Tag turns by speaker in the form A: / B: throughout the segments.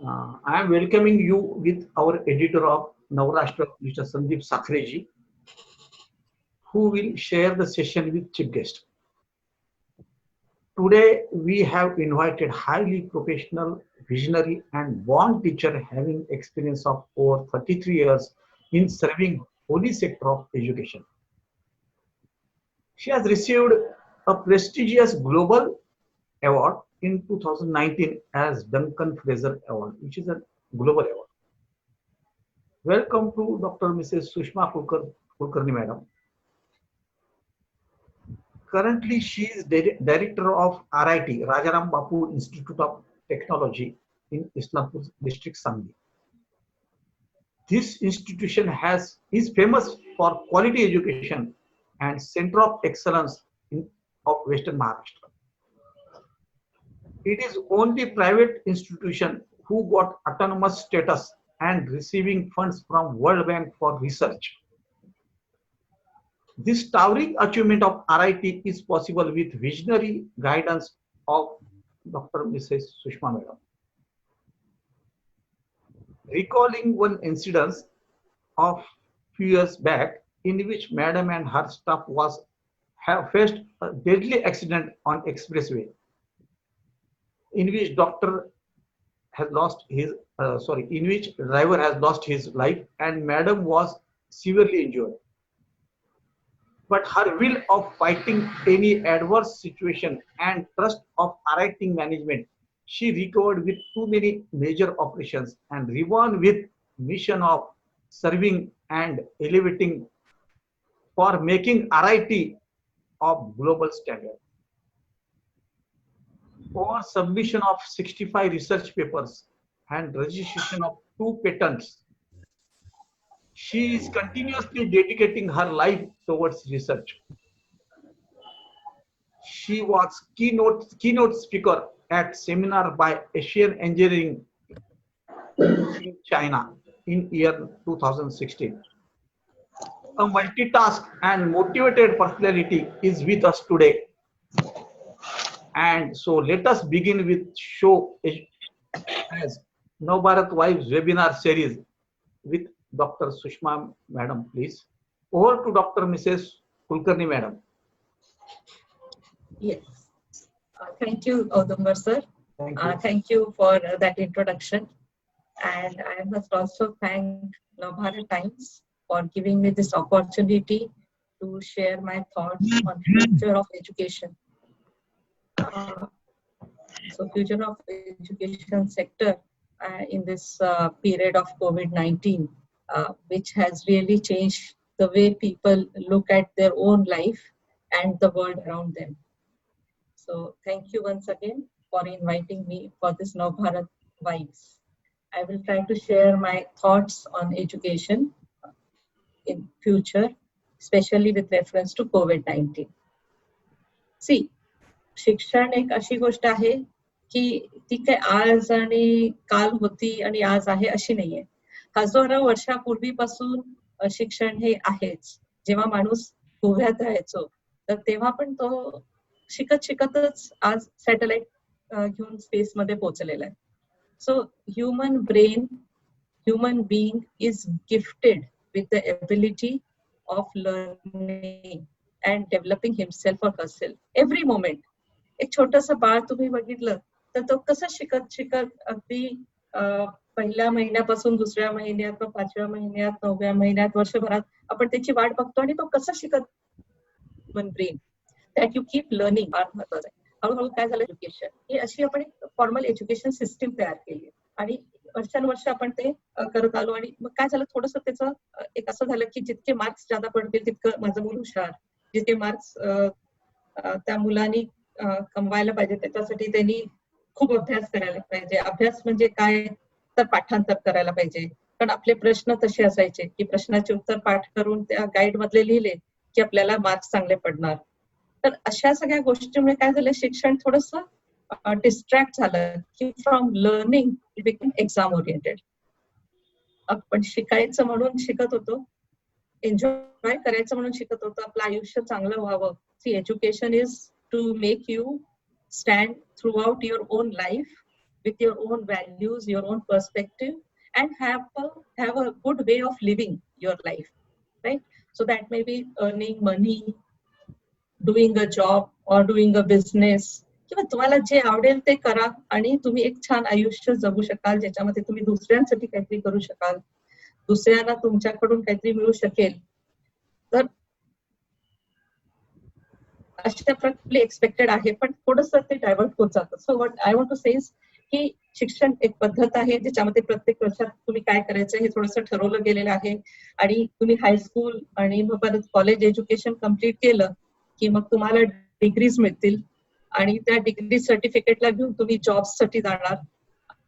A: I am welcoming you with our editor of Navrashtra, Mr. Sandeep Sakhreji, who will share the session with chief guest. Today, we have invited highly professional, visionary, and born teacher having experience of over 33 years in serving holy sector of education. She has received a prestigious global award in 2019 as Duncan Fraser Award, which is a global award. Welcome to Dr. Mrs. Sushma Kulkarni Madam. Currently, she is director of RIT, Rajaram Bapu Institute of Technology in Islampur district, Sangli. This institution is famous for quality education and center of excellence of Western Maharashtra. It is only private institution who got autonomous status and receiving funds from World Bank for research. This towering achievement of RIT is possible with visionary guidance of Dr. Mrs. Sushma Madam. Recalling one incident of few years back in which Madam and her staff have faced a deadly accident on expressway, in which in which driver has lost his life and Madam was severely injured. But her will of fighting any adverse situation and trust of RIT management, she recovered with too many major operations and reborn with mission of serving and elevating for making RIT of global standard. For submission of 65 research papers and registration of 2 patents, she is continuously dedicating her life towards research. She was keynote speaker at seminar by Asian Engineering in China in year 2016. A multitask and motivated personality is with us today. And so let us begin with show as Navbharat Wives webinar series with Dr. Sushma Madam, please. Over to Dr. Mrs. Kulkarni Madam.
B: Yes. Thank you, Audumbar sir. Thank you for that introduction. And I must also thank Navbharat Times for giving me this opportunity to share my thoughts on future of education. So future of education sector in this period of COVID-19, which has really changed the way people look at their own life and the world around them. So thank you once again for inviting me for this Navbharat Vibes. I will try to share my thoughts on education in future, especially with reference to COVID-19. See, शिक्षण एक अशी गोष्ट आहे की ती काय आज आणि काल होती आणि आज आहे अशी नाहीये. हजारो वर्षापूर्वीपासून शिक्षण हे आहेच. जेव्हा माणूस गोव्यात राहायचो तर तेव्हा पण तो शिकत शिकतच आज सॅटेलाइट घेऊन स्पेस मध्ये पोहोचलेला आहे. So human brain, human being is gifted with the ability of learning and developing himself or herself every moment. एक छोटस बाळ तुम्ही बघितलं तर तो कसं शिकत शिकत अगदी पहिल्या महिन्यापासून दुसऱ्या महिन्यात, 5व्या महिन्यात, 9व्या महिन्यात, वर्षभरात आपण त्याची वाट बघतो आणि तो कसं शिकत. Human brain that you keep learning फार महत्वाचं आहे. हळूहळू काय झालं, एज्युकेशन ही अशी आपण एक फॉर्मल एज्युकेशन सिस्टीम तयार केली आणि वर्षानुवर्ष आपण ते करत आलो. आणि मग काय झालं, थोडस त्याचं एक असं झालं की जितके मार्क्स जादा पडतील तितकं माझं मूल हुशार, जितके मार्क्स त्या मुलांनी कमवायला पाहिजे त्याच्यासाठी त्यांनी खूप अभ्यास करायला पाहिजे. अभ्यास म्हणजे काय तर पाठांतर करायला पाहिजे. कारण आपले प्रश्न तसे असायचे की प्रश्नाचे उत्तर पाठ करून त्या गाईड मधले लिहिले की आपल्याला मार्क्स चांगले पडणार. तर अशा सगळ्या गोष्टीमुळे काय झालं, शिक्षण थोडस डिस्ट्रॅक्ट झालं की from learning it become exam oriented. आपण शिकायचं म्हणून शिकत होतो, एन्जॉय करायचं म्हणून शिकत होतो, आपलं आयुष्य चांगलं व्हावं. See education is to make you stand throughout your own life with your own values, your own perspective, and have a good way of living your life, right? So that may be earning money, doing a job or doing a business, किंवा तुम्हाला जे आवडेल ते करा आणि तुम्ही एक छान आयुष्य जगू शकाल, ज्याच्यामध्ये तुम्ही दुसऱ्यांसाठी काहीतरी करू शकाल, दुसऱ्यांना तुमच्याकडून काहीतरी मिळू शकेल. तर अशा प्रकारे एक्सपेक्टेड आहे, पण थोडंसं ते डायव्हर्ट होत जातं. So what I want to say is की शिक्षण एक पद्धत आहे ज्याच्यामध्ये प्रत्येक वर्षात तुम्ही काय करायचं हे थोडंसं ठरवलं गेलेलं आहे, आणि तुम्ही हायस्कूल आणि मग परत कॉलेज एज्युकेशन कम्प्लीट केलं की मग तुम्हाला डिग्रीज मिळतील, आणि त्या डिग्री सर्टिफिकेटला घेऊन तुम्ही जॉबसाठी जाणार,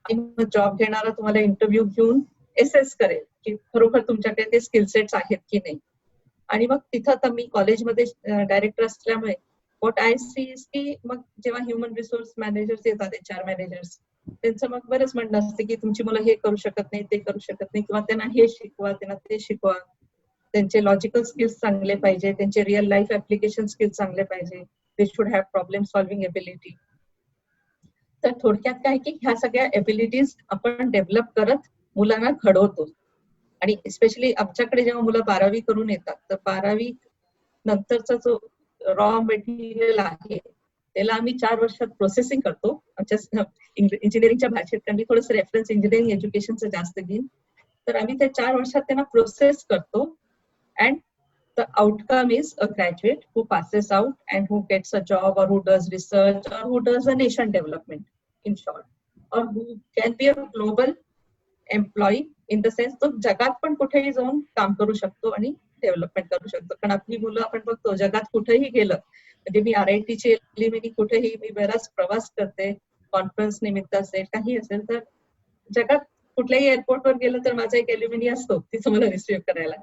B: आणि मग जॉब घेणारा तुम्हाला इंटरव्ह्यू घेऊन एसेस करेल की खरोखर तुमच्याकडे ते स्किल सेट्स आहेत की नाही. आणि मग तिथं तर मी कॉलेजमध्ये डायरेक्टर असल्यामुळे व्हॉट आय सी इज की मग जेव्हा ह्युमन रिसोर्स मॅनेजर्स येतात, HR मॅनेजर्स, त्यांचं मग बरंच म्हणणं असतं की तुमची मुलं हे करू शकत नाही, ते करू शकत नाही, किंवा त्यांना हे शिकवा, त्यांना ते शिकवा, त्यांचे लॉजिकल स्किल्स चांगले पाहिजे, त्यांचे रिअल लाईफ ऍप्लिकेशन स्किल्स चांगले पाहिजे, they should have problem solving ability. तर थोडक्यात काय की ह्या सगळ्या एबिलिटीज आपण डेव्हलप करत मुलांना घडवतो. आणि स्पेशली आमच्याकडे जेव्हा मुलं 12वी करून येतात, तर 12वी नंतरचा जो रॉ मटेरियल आहे त्याला आम्ही 4 वर्षात प्रोसेसिंग करतो. आमच्या इंजिनिअरिंगच्या भाषेत, कारण मी थोडंसं रेफरन्स इंजिनिअरिंग एज्युकेशनचं जास्त घेईन, तर आम्ही त्या 4 वर्षात त्यांना प्रोसेस करतो. And the outcome is a graduate who passes out and who gets a job, or who does research, or who does a nation development in short, or who can be a global employee in the sense तो जगात पण कुठेही जाऊन काम करू शकतो आणि development करू शकतो. कारण आपली मुलं आपण बघतो जगात कुठेही गेलं, म्हणजे मी RITची एल्युमिनी कुठेही मी बराच प्रवास करते, कॉन्फरन्स निमित्त असेल काही असेल, तर जगात कुठल्याही एअरपोर्टवर गेलं तर माझा एक एल्युमिनी असतो तिथं मला रिसिव्ह करायला.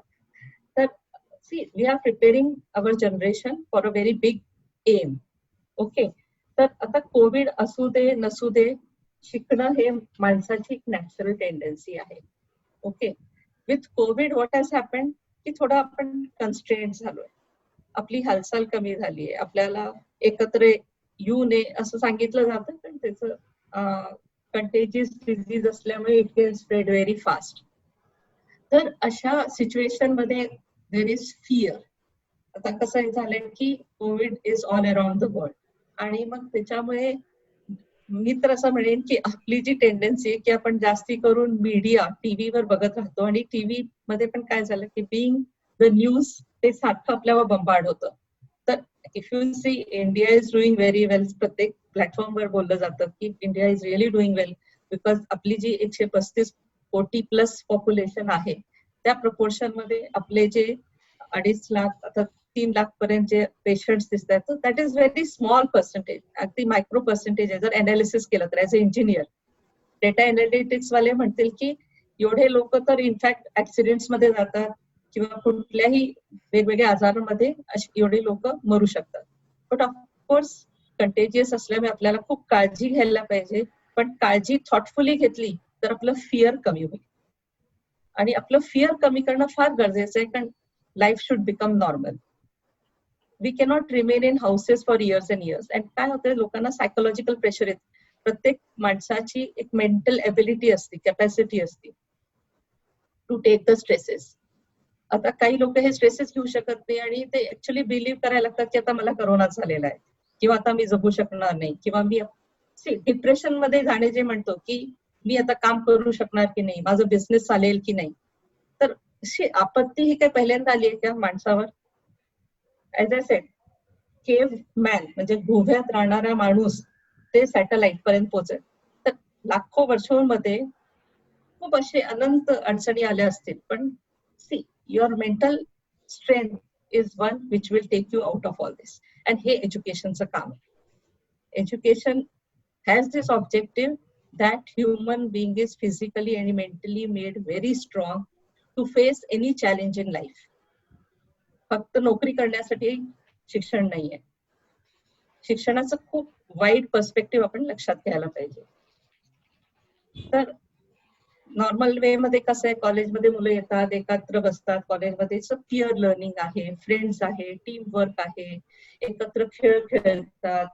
B: तर see we are preparing our generation for a very big aim. Okay, तर आता कोविड असू दे नसू दे, शिकणं हे माणसाची एक नॅचरल टेंडन्सी आहे. Okay, with Covid what has happen की थोडं आपण कन्स्ट्रेंट झालोय, आपली हालचाल कमी झालीये, आपल्याला एकत्र येऊ नये असं सांगितलं जातं, पण त्याचं कंटेजियस डिझीज असल्यामुळे it can spread very fast. तर अशा सिच्युएशन मध्ये देर इज फिअर. आता कसं झालंय की Covid is all around the world, आणि मग त्याच्यामुळे मी तर असं म्हणेन की आपली जी टेंडन्सी आहे की आपण जास्ती करून मीडिया टीव्हीवर बघत राहतो, आणि टीव्ही मध्ये पण काय झालं की बिंग द न्यूज ते सारखं आपल्यावर बंबार्ड होतं. तर if you see India is doing very well, प्रत्येक प्लॅटफॉर्मवर बोललं जातं की India is really doing well, because आपली जी 135 कोटी प्लस पॉप्युलेशन आहे त्या प्रपोर्शन मध्ये आपले जे 2.5 लाख आता 3 लाख पर्यंत जे पेशंट्स दिसतात, तर that is very small percentage, अगदी मायक्रो पर्सेंटेज आहे. जर अनालिसिस केलं तर as a engineer, data analytics वाले म्हणतील की एवढे लोक तर इनफॅक्ट ऍक्सिडेंट्स मध्ये जातात किंवा कुठल्याही वेगवेगळ्या आजारांमध्ये एवढे लोक मरू शकतात. बट ऑफकोर्स कंटेजियस असल्यामुळे आपल्याला खूप काळजी घ्यायला पाहिजे, पण काळजी थॉटफुली घेतली तर आपलं फिअर कमी होईल, आणि आपलं फिअर कमी करणं फार गरजेचं आहे, कारण life should become normal. We cannot remain in houses for years and years. And काय होतं, लोकांना सायकोलॉजिकल प्रेशर येत. प्रत्येक माणसाची एक मेंटल एबिलिटी असते, कॅपॅसिटी असते टू टेक द स्ट्रेसेस. आता काही लोक हे स्ट्रेसेस घेऊ शकत नाही, आणि ते ऍक्च्युअली बिलीव्ह करायला लागतात की आता मला करोना झालेला आहे, किंवा आता मी जगू शकणार नाही, किंवा मी डिप्रेशन मध्ये जाणे जे म्हणतो की मी आता काम करू शकणार की नाही, माझं बिझनेस चालेल की नाही. तर आपत्ती ही काही पहिल्यांदा आली आहे का माणसावर? As I sed, cave man म्हणजे गुव्यात राहणारा माणूस ते सॅटेलाइट पर्यंत पोहोचेल, तर लाखो वर्षांमध्ये खूप असे अनंत अडचणी आल्या असतील, पण see your mental strength is one which will take you out of all this. And हे एज्युकेशनचं काम आहे. Education has this objective that human being is physically and mentally made very strong to face any challenge in life. फक्त नोकरी करण्यासाठी शिक्षण नाहीये. शिक्षणाचं खूप वाईड पर्स्पेक्टिव्ह आपण लक्षात घ्यायला पाहिजे. तर नॉर्मल वे मध्ये कसं आहे, कॉलेजमध्ये मुलं येतात, एकत्र बसतात, कॉलेजमध्ये पिअर लर्निंग आहे, फ्रेंड्स आहे, टीम वर्क आहे, एकत्र खेळ खेळतात,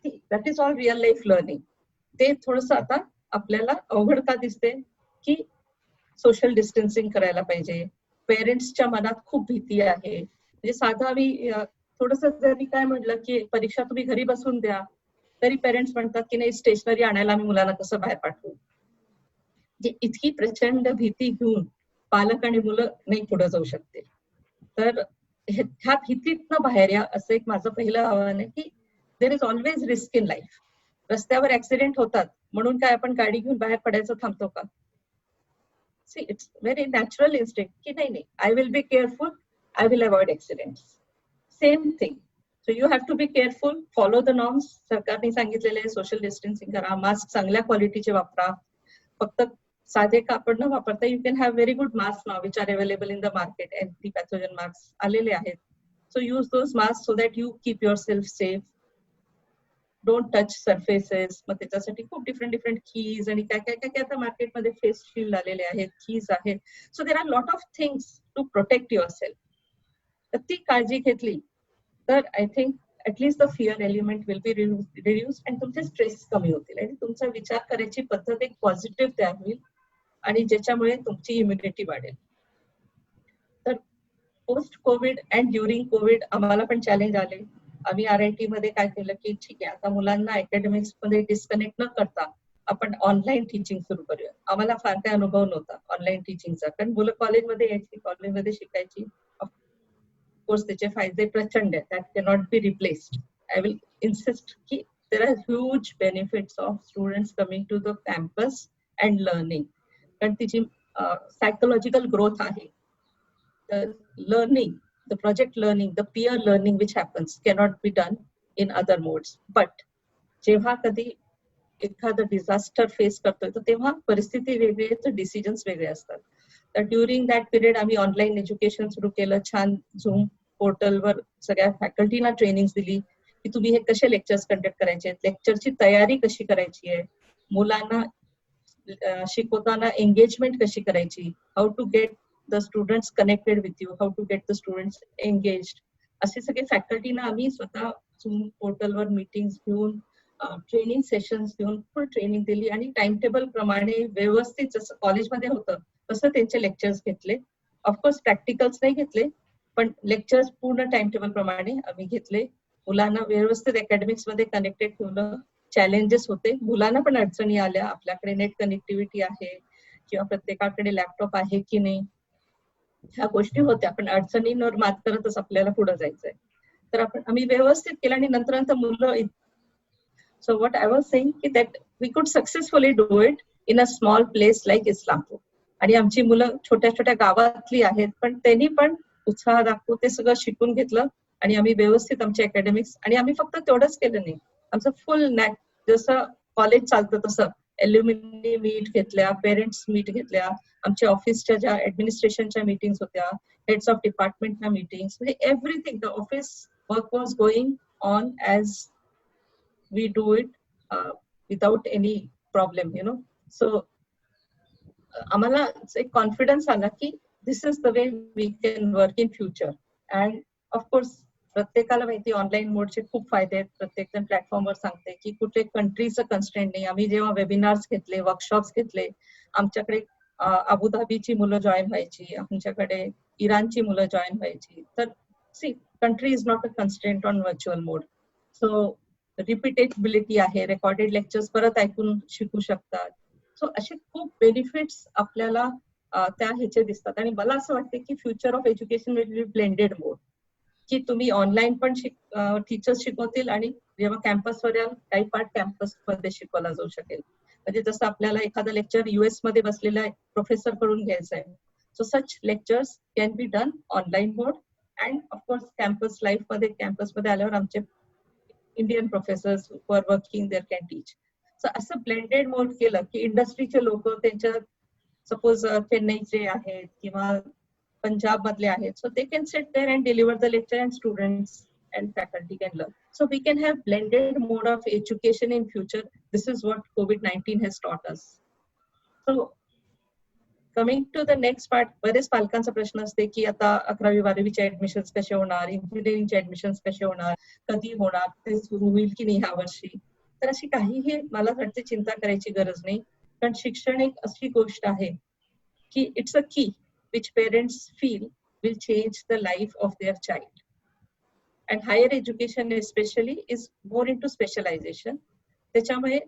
B: that is all real life learning. ते थोडंसं आता आपल्याला अवघड का दिसते की सोशल डिस्टन्सिंग करायला पाहिजे. पेरेंट्सच्या मनात खूप भीती आहे. म्हणजे साधा मी थोडंसं जरी काय म्हटलं की परीक्षा तुम्ही घरी बसून द्या, तरी पेरेंट्स म्हणतात की नाही स्टेशनरी आणायला आम्ही मुलांना कसं बाहेर पाठवू. म्हणजे इतकी प्रचंड भीती घेऊन पालक आणि मुलं नाही पुढे जाऊ शकते. तर ह्या भीतीतनं बाहेर या असं एक माझं पहिलं आव्हान आहे की there is always risk in life. रस्त्यावर ऍक्सिडेंट होतात म्हणून काय आपण गाडी घेऊन बाहेर पडायचं थांबतो का? See it's very natural instinct की नाही I will be careful, I will avoid accidents. Same thing. So you have to be careful, follow the norms. सरकारने सांगितलेले सोशल डिस्टन्सिंग करा, मास्क चांगल्या क्वालिटीचे वापरा. फक्त साधे कापड न वापरता you can have very good mask now which are available in the market. Anti pathogen mask आलेले आहेत. So use those mask so that you keep your self safe. Don't touch surfaces. मग त्याच्यासाठी खूप डिफरंट कीज आणि काय काय काय काय आता मार्केटमध्ये फेस शिल्ड आलेले आहेत, कीज आहेत. So there are lot of things to protect yourself. तर ती काळजी घेतली तर I think at least the fear element will be reduce and तुमचे स्ट्रेस कमी होतील आणि तुमचा विचार करायची पद्धत एक पॉझिटिव्ह तयार होईल आणि ज्याच्यामुळे तुमची इम्युनिटी वाढेल. तर post Covid and during Covid आम्हाला पण चॅलेंज आले. आम्ही RIT मध्ये काय केलं की ठीक आहे आता मुलांना अकॅडमिक्स मध्ये डिस्कनेक्ट न करता आपण ऑनलाईन टीचिंग सुरू करूया. आम्हाला फार काय अनुभव नव्हता ऑनलाईन टीचिंगचा, कारण मुलं कॉलेजमध्ये यायची, कॉलेजमध्ये शिकायची. ऑफकोर्स त्याचे फायदे प्रचंड आहेत, that cannot be replaced. I will insist की there are huge benefits of students coming to the campus and learning. कारण तिची सायकोलॉजिकल ग्रोथ आहे. Learning, the project learning, the peer learning which happens cannot be done in other modes. But जेव्हा कधी एखादं disaster face करतोय तर तेव्हा परिस्थिती वेगळी आहे, तर डिसिजन्स वेगळे असतात. तर ड्युरिंग दॅट पिरियड आम्ही ऑनलाईन एज्युकेशन सुरू केलं. छान झूम पोर्टलवर सगळ्या फॅकल्टीना ट्रेनिंग दिली की तुम्ही हे कसे लेक्चर्स कंडक्ट करायचे, लेक्चरची तयारी कशी करायची आहे, मुलांना शिकवताना एंगेजमेंट कशी करायची, how to get the students connected with you, how to get the students engaged. असे सगळे फॅकल्टीना आम्ही स्वतः झूम पोर्टलवर मीटिंग्स घेऊन ट्रेनिंग सेशन्स घेऊन फुल ट्रेनिंग दिली आणि टाइम टेबल प्रमाणे व्यवस्थित जसं कॉलेजमध्ये होतं तसं त्यांचे लेक्चर्स घेतले. ऑफकोर्स प्रॅक्टिकल्स नाही घेतले, पण लेक्चर्स पूर्ण टाइम टेबल प्रमाणे आम्ही घेतले. मुलांना व्यवस्थित अकॅडमिक्स मध्ये कनेक्टेड ठेवलं. चॅलेंजेस होते, मुलांना पण अडचणी आल्या. आपल्याकडे नेट कनेक्टिव्हिटी आहे किंवा प्रत्येकाकडे लॅपटॉप आहे की नाही, ह्या गोष्टी होत्या, पण अडचणींवर मात करतच आपल्याला पुढे जायचंय. तर आम्ही व्यवस्थित केलं आणि नंतर मुलं. So what I was saying की दॅट वी कुड successfully do it in a small place like Islampur. आणि आमची मुलं छोट्या छोट्या गावातली आहेत, पण त्यांनी पण उत्साह दाखवून ते सगळं शिकून घेतलं आणि आम्ही व्यवस्थित आमचे अकॅडमिक्स. आणि आम्ही फक्त तेवढंच केलं नाही, आमचं फुल नॅक जसं कॉलेज चालतं तसं एल्युमिनी मीट घेतल्या, पेरेंट्स मीट घेतल्या, आमच्या ऑफिसच्या ज्या ऍडमिनिस्ट्रेशनच्या मीटिंग्स होत्या, हेड्स ऑफ डिपार्टमेंटच्या मीटिंग्स, म्हणजे everything the office work was going on as we do it without any problem, you know. So आम्हाला एक कॉन्फिडन्स आला की this is the way we can work in future. And of course प्रत्येकाला माहिती online मोडचे खूप फायदे आहेत. प्रत्येक जण प्लॅटफॉर्मवर सांगते की कुठे कंट्रीचं कन्स्ट्रेंट नाही. आम्ही जेव्हा वेबिनार्स घेतले, वर्कशॉप्स घेतले, आमच्याकडे अबुधाबीची मुलं जॉईन व्हायची, आमच्याकडे इराणची मुलं जॉईन व्हायची. तर see country is not a constraint on virtual mode. So repeatability आहे, रेकॉर्डेड लेक्चर्स परत ऐकून शिकू शकतात. सो असे खूप बेनिफिट्स आपल्याला त्या ह्याचे दिसतात. आणि मला असं वाटतं की future of education will be blended mode, की तुम्ही ऑनलाईन पण टीचर्स शिकवतील आणि जेव्हा कॅम्पसवर याल काही पार्ट कॅम्पस मध्ये शिकवला जाऊ शकेल. म्हणजे जसं आपल्याला एखादं लेक्चर US मध्ये बसलेला प्रोफेसर कडून घ्यायचं आहे, so such lectures can be done online mode. And of course कॅम्पसमध्ये आल्यावर आमचे Indian professors who are working there can teach. So असं ब्लेंडेड मोड केलं की इंडस्ट्रीचे लोक त्यांच्या सपोज चेन्नईचे आहेत किंवा पंजाब मधले आहेत, so they can sit there and deliver the lecture and students and faculty can learn. So we can have blended mode of education in future. This is what COVID-19 has taught us. So coming to the next part, बरेच पालकांचा प्रश्न असते की आता 11वी-12वीचे admissions कसे होणार, इंजिनिअरिंगचे admissions कसे होणार, कधी होणार, ते सुरू होईल की नाही ह्या वर्षी. तर अशी काहीही मला वाटते चिंता करायची गरज नाही, कारण शिक्षण एक अशी गोष्ट आहे की it's a key which parents feel will change the life of their child. And higher education especially is more into specialization. त्याच्यामुळे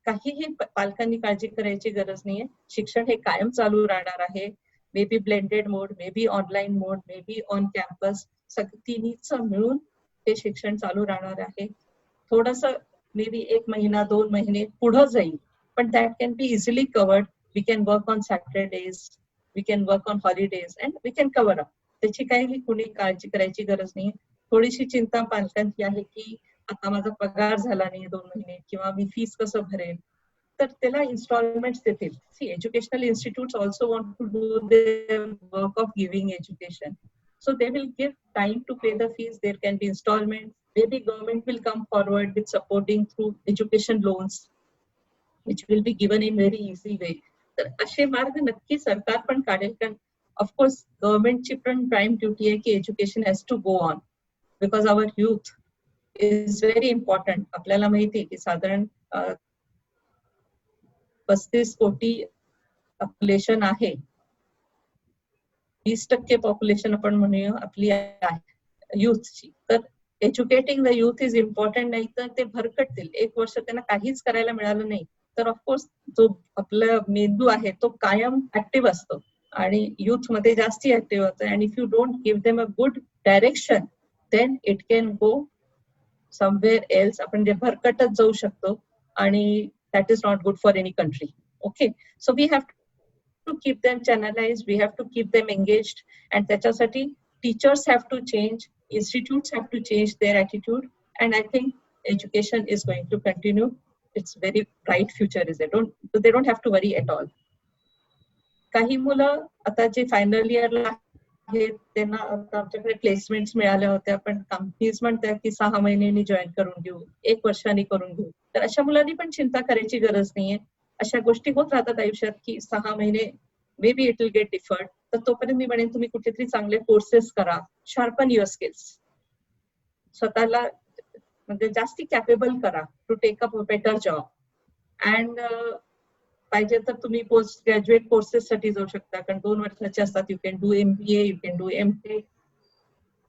B: काहीही पालकांनी काळजी करायची गरज नाहीये. शिक्षण हे कायम चालू राहणार आहे. Maybe blended mode, maybe online mode, maybe on campus, तिन्हीचं मिळून ते शिक्षण चालू राहणार आहे. थोडस मे बी 1 महिना 2 महिने पुढे जाईल, पण that can be easily covered. We can work on Saturdays, we can work on holidays and we can cover up. त्याची काही कुणी काळजी करायची गरज नाही. थोडीशी चिंता पालकांची आहे की आता माझा पगार झाला नाही 2 महिने, किंवा मी फीस कसं भरेल, तर त्याला इन्स्टॉलमेंट्स देतील. See, educational institutes also want to do their work of giving education. So they will give time to pay the fees. There can be installments. Maybe government will come forward with supporting through education loans, which will be given in very easy way. तर असे मार्ग नक्की सरकार पण काढेल, कारण of course गव्हर्नमेंटची पण prime duty आहे की education has to go on, because our youth is very important. आपल्याला माहिती आहे की साधारण 35 कोटी पॉप्युलेशन आहे. 20% पॉप्युलेशन आपण म्हणूया आपली आहे युथची. तर educating the youth is important. नाही तर ते भरकटतील. 1 वर्ष त्यांना काहीच करायला मिळालं नाही तर ऑफकोर्स जो आपला मेंदू आहे तो कायम ऍक्टिव्ह असतो आणि युथ मध्ये जास्ती ऍक्टिव्ह होतो. And if you don't give them a good direction then it can go somewhere else. आपण जे भरकटत जाऊ शकतो आणि that is not good for any country. Okay, so we have to keep them channelized, we have to keep them engaged, and त्याच्यासाठी teachers have to change, institutes have to change their attitude, and I think education is going to continue. It's very bright future is there. They don't have to worry at all. काही मुलं आता जे final इयरला आहेत त्यांना आता आमच्याकडे placements मिळाल्या होत्या, पण कंपनीज म्हणतात की 6 महिन्यांनी जॉईन करून घेऊ, 1 वर्षांनी करून घेऊ. तर अशा मुलांनी पण चिंता करायची गरज नाहीये. अशा गोष्टी होत राहतात आयुष्यात की 6 महिने मे be it will get deferred. तर तोपर्यंत मी म्हणेन तुम्ही कुठेतरी चांगले कोर्सेस करा, शार्पन युअर स्किल्स, स्वतःला म्हणजे जास्ती कॅपेबल करा to take up a better job. And पाहिजे तर तुम्ही पोस्ट ग्रॅज्युएट कोर्सेस साठी जाऊ शकता, कारण 2 वर्षाचे असतात. You can do MBA, you can do MTech.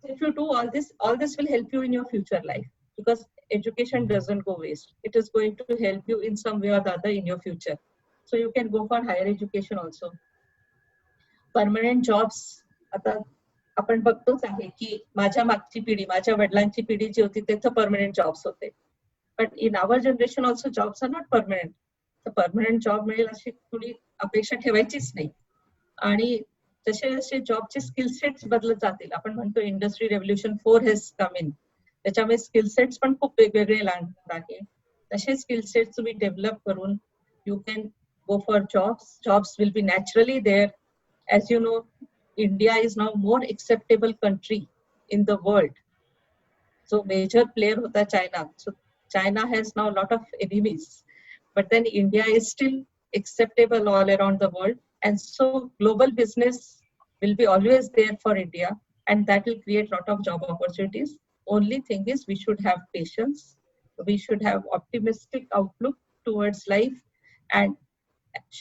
B: If you do all this will help you in your future life, because education doesn't go waste. It is going to help you in some way or the other in your future. So you can go for higher education also. Permanent jobs आता आपण बघतोच आहे की माझ्या मागची पिढी, माझ्या वडिलांची पिढी जी होती तिथं परमनंट जॉब्स होते. But in our generation also jobs are not permanent. तर परमनंट जॉब मिळेल अशी कुणी अपेक्षा ठेवायचीच नाही. आणि जसे जसे जॉबचे स्किल सेट्स बदलत जातील, आपण म्हणतो industry revolution 4 has come in, त्याच्यामुळे स्किल सेट्स पण खूप वेगवेगळे लागणार आहे. तसे स्किल सेट्स तुम्ही डेव्हलप करून you can go for jobs. Jobs will be naturally there. As you know, India is now more acceptable country in the world. So major player hota China. So China has now a lot of enemies, but then India is still acceptable all around the world, and so global business will be always there for India, and that will create a lot of job opportunities. Only thing is we should have patience, we should have optimistic outlook towards life, and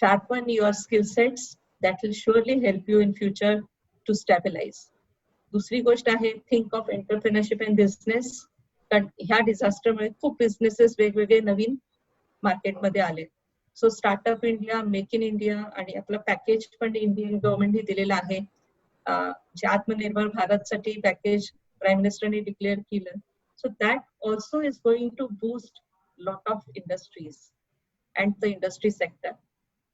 B: sharpen your skill sets. That will surely help you in future to stabilize. दुसरी गोष्ट आहे think of entrepreneurship and business. कारण ह्या डिझास्टरमुळे खूप businesses वेगवेगळे नवीन मार्केटमध्ये आले. So startup India, make in India आणि आपलं पॅकेज पण इंडियन गव्हर्नमेंटने दिलेलं आहे. जे आत्मनिर्भर भारतसाठी पॅकेज प्राईम मिनिस्टरने डिक्लेअर केलं. So that also is going to boost lot of industries and the industry sector.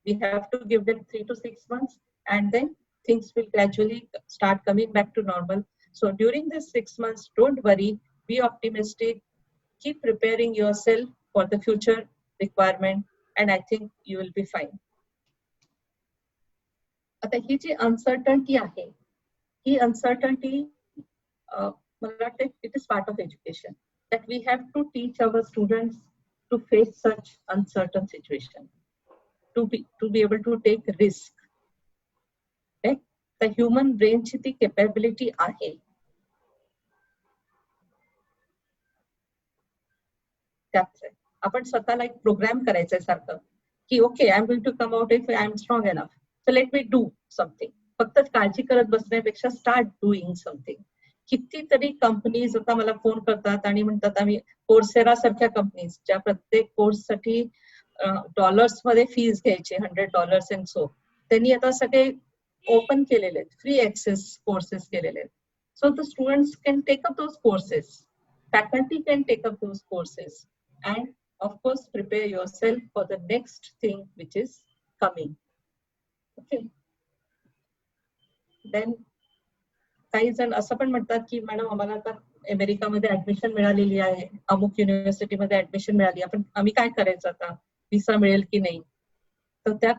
B: We have to give them 3 to 6 months, and then things will gradually start coming back to normal. So during this 6 months, don't worry, be optimistic, keep preparing yourself for the future requirement, and I think you will be fine. आता ही जी uncertainty आहे, ही uncertainty मला वाटतं it is part of education, that we have to teach our students to face such uncertain situation. To be able to take risk. Okay? The human brain ची ती capability आहे. That's it. आपण स्वतःला एक programme करायचंय सारखं की okay I am going to come out if I am strong enough, so let me do something. फक्त काळजी करत बसण्यापेक्षा स्टार्ट डुईंग समथिंग. कितीतरी कंपनीज आता मला फोन करतात आणि म्हणतात आम्ही कोर्सेरा सारख्या कंपनीज ज्या प्रत्येक कोर्ससाठी डॉलर्स मध्ये फीज घ्यायचे $100 अँड सो, त्यांनी आता सगळे ओपन केलेले आहेत, फ्री ऍक्सेस कोर्सेस केलेले आहेत. So the students can take up those courses, faculty can take up those courses, and of course prepare yourself for the next thing which is coming. Okay, then काही जण असं पण म्हणतात की madam आम्हाला आता अमेरिकामध्ये ऍडमिशन मिळालेली आहे, अमुक युनिव्हर्सिटीमध्ये ऍडमिशन मिळाली, आम्ही काय करायचं आता, व्हिसा मिळेल की नाही. तर त्या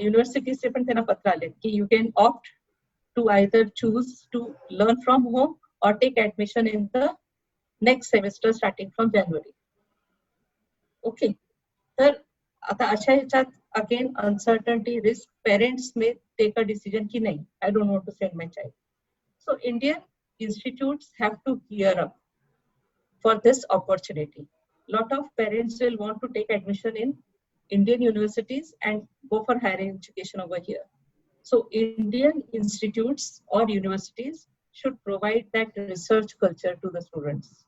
B: युनिव्हर्सिटीचे पण त्यांना पत्र आले की you can opt to either choose to learn from home or take admission in the next semester starting from January. Okay, तर आता अशा ह्याच्यात again uncertainty, risk, parents may take a decision की नाही, I don't want to send my child. So Indian institutes have to gear up for this opportunity. Lot of parents will want to take admission in Indian universities and go for higher education over here. So Indian institutes or universities should provide that research culture to the students.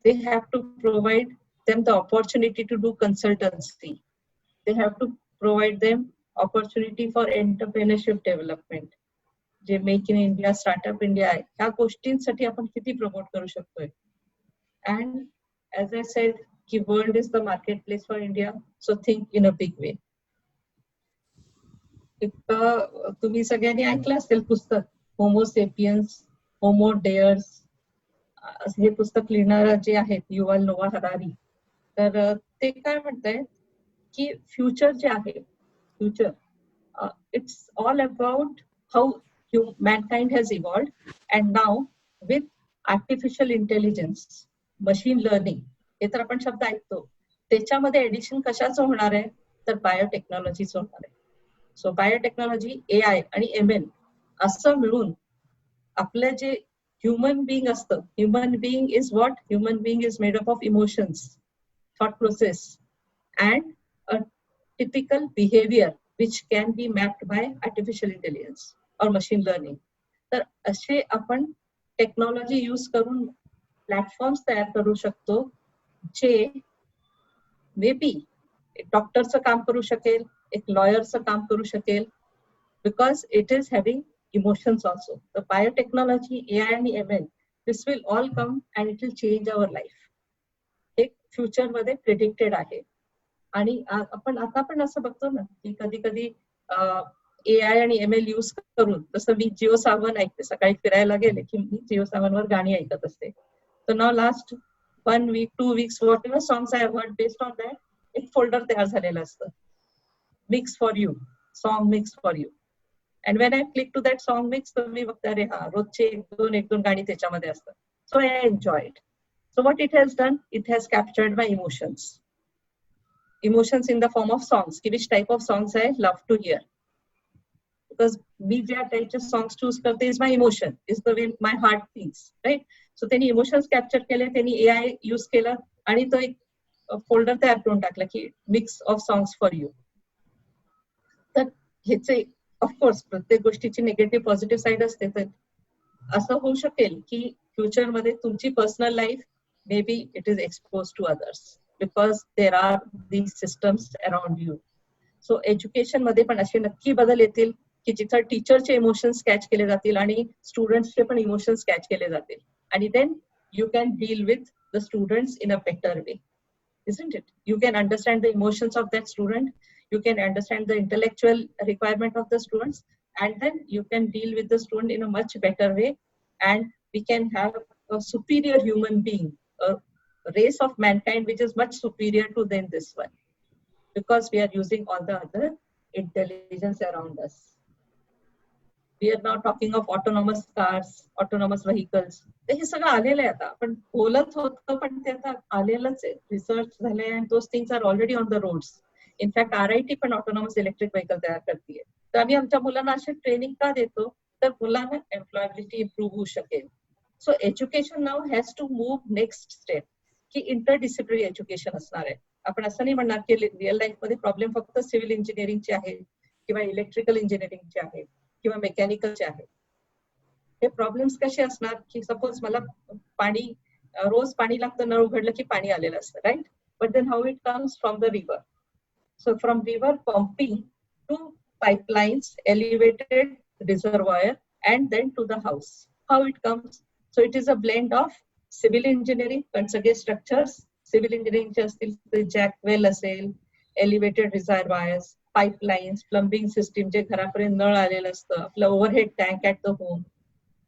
B: They have to provide them the opportunity to do consultancy. They have to provide them opportunity for entrepreneurship development. जे make in India, startup India आहे, ह्या गोष्टींसाठी आपण किती promote करू शकतोय. And as I said की world is the market place for India, so think in a big way. तुम्ही सगळ्यांनी ऐकलं असेल पुस्तक होमो सेपियन्स, होमो डेअर्स, हे पुस्तक लिहिणारा जे आहेत युval नोआ हरारी. तर ते काय म्हणताय की फ्युचर जे आहे, future it's all about how mankind has evolved, and now with artificial intelligence, machine learning, हे तर आपण शब्द ऐकतो, त्याच्यामध्ये एडिशन कशाचं होणार आहे तर बायोटेक्नॉलॉजीचं होणार आहे. सो बायोटेक्नॉलॉजी, AI आणि ML असं मिळून आपलं जे ह्युमन बिईंग असतं, human being is what, human being is made up of emotions, thought process and a typical behaviour which can be mapped bye artificial intelligence और मशीन लर्निंग. तर असे आपण टेक्नॉलॉजी यूज करून प्लॅटफॉर्म्स तयार करू शकतो जे मे बी एक डॉक्टरचं काम करू शकेल, एक लॉयरचं काम करू शकेल, because it is having emotions also. The biotechnology, AI आणि ML, this will all come and it will change our life. एक फ्युचर मध्ये प्रिडिक्टेड आहे. आणि आपण आता पण असं बघतो ना की कधी कधी AI आणि ML यूज करून, जसं मी जिओ सावन ऐकते, सकाळी फिरायला गेले की मी जिओ सावनवर गाणी ऐकत असते. तर now last 1 week 2 weeks whatever songs I heard, based on that एक फोल्डर तयार झालेलं असतं, mix for you, song mix for you. And when I click to that song mix, तर मी बघते अरे हा रोजचे एक दोन गाणी त्याच्यामध्ये असतात. So I enjoy it. So what it has done, it has captured my emotions, emotions in the form of songs, की which type of songs I love to hear. Because me ज्या टाईपचे सॉंग्स चूज करते is my emotion, is the way my heart thinks, right. So त्यांनी emotions capture केले, त्यांनी AI use केलं आणि तो एक फोल्डर तयार करून टाकला की mix of songs for you. तर ह्याचे ऑफकोर्स प्रत्येक गोष्टीची निगेटिव्ह पॉझिटिव्ह साईड असते. तर असं होऊ शकेल की फ्युचरमध्ये तुमची personal life may be it is expose to others because there are these systems around you. So education मध्ये पण असे नक्की बदल येतील की जिथं टीचरचे इमोशन्स कॅच केले जातील आणि स्टुडंट्सचे पण इमोशन्स कॅच केले जातील. आणि then you can deal with the students in a better way, isn't it? You can understand the emotions of that student, you can understand the intellectual requirement of the students, and then you can deal with the student in a much better way, and we can have a superior human being, a race of mankind which is much superior to than this one, because we are using all the other intelligence around us. We are now talking of autonomous cars, autonomous vehicles. हे सगळं आलेलं आहे आता. आपण बोलत होतो पण ते आता आलेलंच आहे, रिसर्च झाले and those things are already on the roads. In fact, RIT पण autonomous electric vehicle तयार करते. तर आम्ही आमच्या मुलांना असे ट्रेनिंग का देतो तर मुलांना एम्प्लॉयबिलिटी इम्प्रूव्ह होऊ शकेल. So education now has to move next step. की इंटरडिसिप्लिनरी एज्युकेशन असणार आहे. आपण असं नाही म्हणणार की रिअल लाईफ मध्ये प्रॉब्लेम फक्त सिव्हिल इंजिनिअरिंगचे आहेत किंवा इलेक्ट्रिकल इंजिनिअरिंगचे आहेत किंवा मेकॅनिकलचे आहेत. हे प्रॉब्लेम्स कसे असणार की सपोज मला पाणी रोज पाणी लागतं, नळ उघडलं की पाणी आलेलं असतं, right? But then how it comes from the river. So from river pumping to pipelines, elevated reservoir, and then to the house. How it comes? So it is a blend of civil engineering, पण सगळे structures civil engineering चे असतील तर jack well असेल, elevated reservoirs, pipelines, plumbing system जे घरापर्यंत नळ आलेलं असतं, आपलं overhead tank at the home.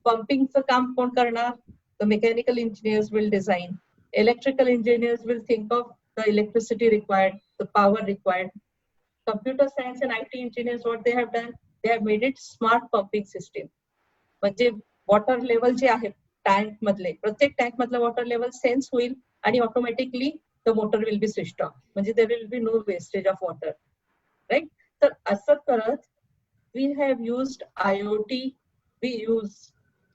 B: Pumping चं काम कोण करणार? The mechanical engineers will design. Electrical engineers will think of the electricity required, the power required. Computer science and IT engineers, what they have done, they have made it smart pumping system. म्हणजे water level जे आहे tank मधले, प्रत्येक tank मधलं water level sense होईल आणि automatically the motor will be switched off. म्हणजे there will be no wastage of water, right? तर असं करत we have used IoT, we use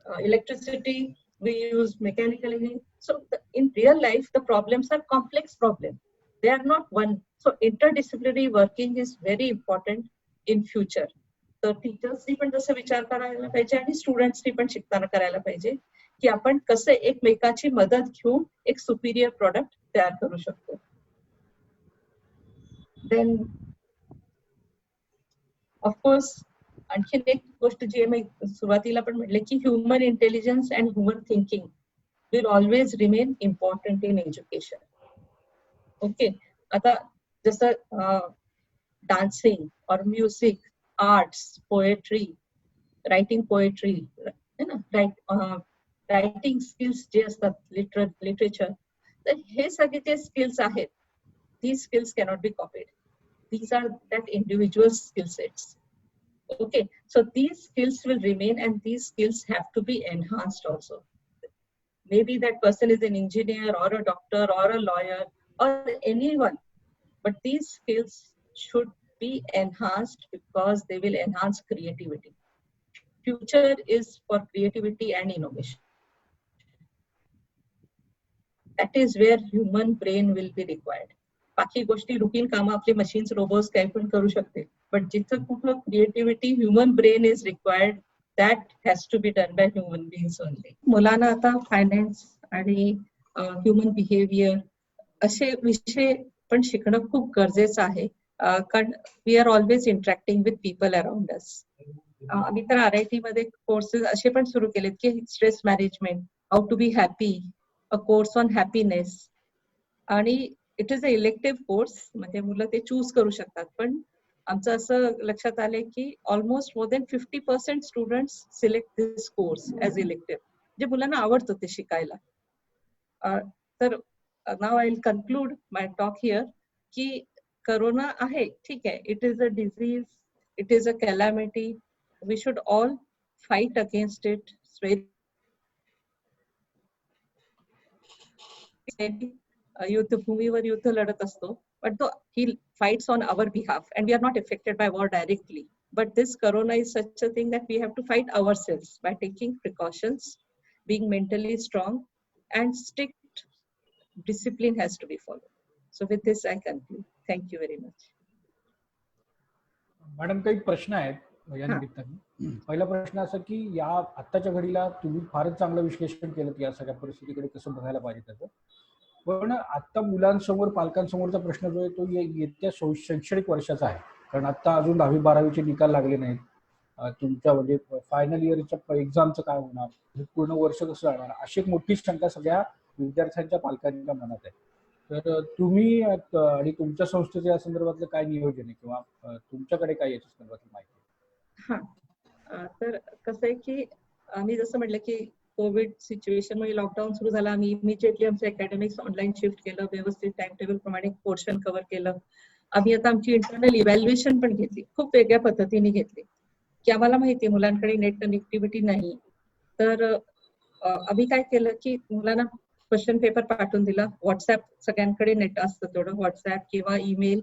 B: electricity, we use mechanical engineering. So in real life the problems are complex problem. They are not one. So interdisciplinary working is very important in future. तर टीचर्सनी पण जसं विचार करायला पाहिजे आणि स्टुडंट्सनी पण शिकताना करायला पाहिजे की आपण कसं एकमेकाची मदत घेऊन एक सुपिरियर प्रॉडक्ट तयार करू शकतो. देन ऑफकोर्स आणखीन एक गोष्ट जी मी सुरुवातीला पण म्हटले की human intelligence and human thinking will always remain important in education. Okay, आता जसं डान्सिंग और music, arts, poetry, writing poetry है ना, रायटिंग स्किल्स जे असतात, लिटरेचर, तर हे सगळे जे स्किल्स आहेत, these skills cannot be copied. These are that individual skill sets. Okay, so these skills will remain and these skills have to be enhanced also. Maybe that person is an engineer or a doctor or a lawyer or anyone, but these skills should be enhanced because they will enhance creativity. Future is for creativity and innovation. That is where human brain will be required. बाकी गोष्टी routine कामं आपली machines, robots काही पण करू शकते, पण जिथं कुठं creativity, human brain is required, that has to be done by human beings only. मुलांना आता फायनान्स आणि ह्युमन बिहेवियर असे विषय पण शिकणं खूप गरजेचं आहे, कारण we are always interacting with people around us. आम्ही तर RIT मध्ये कोर्सेस असे पण सुरू केलेत की stress management, how to be happy, a course on happiness. आणि it is a elective course, म्हणजे मुलं ते चूज करू शकतात. पण आमचं असं लक्षात आलंय की almost more than 50% students select this course as elective, जे मुलांना आवडतं ते शिकायला. तर now I will conclude my talk here की करोना आहे, ठीक आहे, it is a disease, it is a calamity, we should all fight against it. युद्धभूमीवर युद्ध लढत असतो, but he fights on our behalf and we are not affected by war directly. But this corona is such a thing that we have to fight ourselves by taking precautions, being mentally strong, and strict discipline has to be followed. So with this I conclude. Thank you very much.
C: Madam, काही प्रश्न आहेत या निमित्ताने. पहिला प्रश्न असा की या आत्ताच्या घडीला तुम्ही फारच चांगलं विश्लेषण केलं की या सगळ्या परिस्थितीकडे कसं बघायला पाहिजे त्याचं. पण आता मुलांसमोर, पालकांसमोरचा प्रश्न जो आहे तो येत्या शैक्षणिक वर्षाचा आहे, कारण आता अजून 10वी-12वीचे निकाल लागले नाहीत. तुमच्या म्हणजे फायनल इयरच्या एक्झामचं काय होणार, हे पूर्ण वर्ष कसं जाणार, अशी एक मोठी शंका सगळ्या विद्यार्थ्यांच्या पालकांच्या मनात आहे. तर तुम्ही आणि तुमच्या संस्थेचं या संदर्भातलं काय नियोजन आहे किंवा तुमच्याकडे काय याच्या संदर्भातली माहिती?
B: तर कसं आहे की आम्ही जसं म्हटलं की कोविड सिच्युएशन मध्ये लॉकडाऊन सुरू झाला, आम्ही इमिजिएटली आमचं अकॅडमिक्स ऑनलाईन शिफ्ट केलं, व्यवस्थित टाइम टेबल प्रमाणे पोर्शन कव्हर केलं. आम्ही आता आमची इंटरनल इव्हॅल्युएशन पण घेतली, खूप वेगळ्या पद्धतीने घेतली की आम्हाला माहिती आहे मुलांकडे नेट कनेक्टिव्हिटी नाही. तर आम्ही काय केलं की मुलांना क्वेश्चन पेपर पाठवून दिला. व्हॉट्सअप सगळ्यांकडे नेट असतं तेवढं, व्हॉट्सअप किंवा ईमेल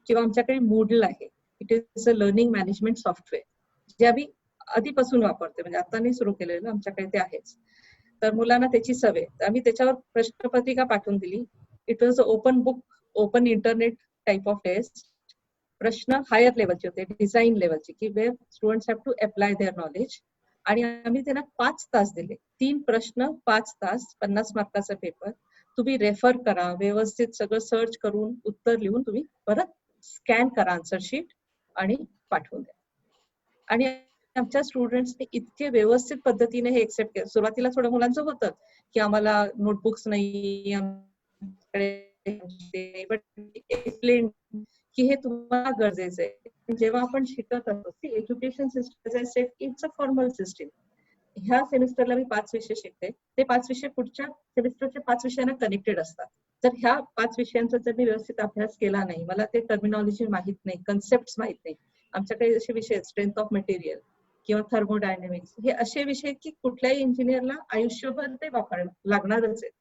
B: किंवा आमच्याकडे मूडल आहे, it is a learning management software जे आम्ही आधीपासून वापरते, म्हणजे आता नाही सुरू केलेलं, आमच्याकडे ते आहेच. तर मुलांना त्याची सवय, तर आम्ही त्याच्यावर प्रश्नपत्रिका पाठवून दिली. It was open book, open internet type of test. प्रश्न हायर लेवलचे होते, डिझाईन लेवलचे, की where students have to apply their knowledge. आणि आम्ही त्यांना 5 तास दिले, 3 प्रश्न 5 तास, 50 मार्काचा पेपर. तुम्ही रेफर करा, व्यवस्थित सगळं सर्च करून उत्तर लिहून तुम्ही परत स्कॅन करा आन्सर शीट आणि पाठवून द्या. आणि आमच्या स्टुडंट्सने इतके व्यवस्थित पद्धतीने हे एक्सेप्ट केलं. सुरुवातीला थोडं मुलांचं होतं की आम्हाला नोटबुक्स नाही, बट एक्सप्लेन की हे तुम्हाला गरजेचं आहे. जेव्हा आपण शिकत असतो, education system it's a formal system. ह्या सेमिस्टरला मी 5 विषय शिकते, ते 5 विषय पुढच्या सेमिस्टरच्या 5 विषयांना कनेक्टेड असतात. तर ह्या 5 विषयांचा जर मी व्यवस्थित अभ्यास केला नाही, मला ते टर्मिनॉलॉजी माहित नाही, कन्सेप्ट माहित नाही. आमच्याकडे असे विषय स्ट्रेंथ ऑफ मटेरियल किंवा थर्मोडायनेमिक्स, हे असे विषय की कुठल्याही इंजिनियरला आयुष्यभर ते वापरायला लागणारच आहेत.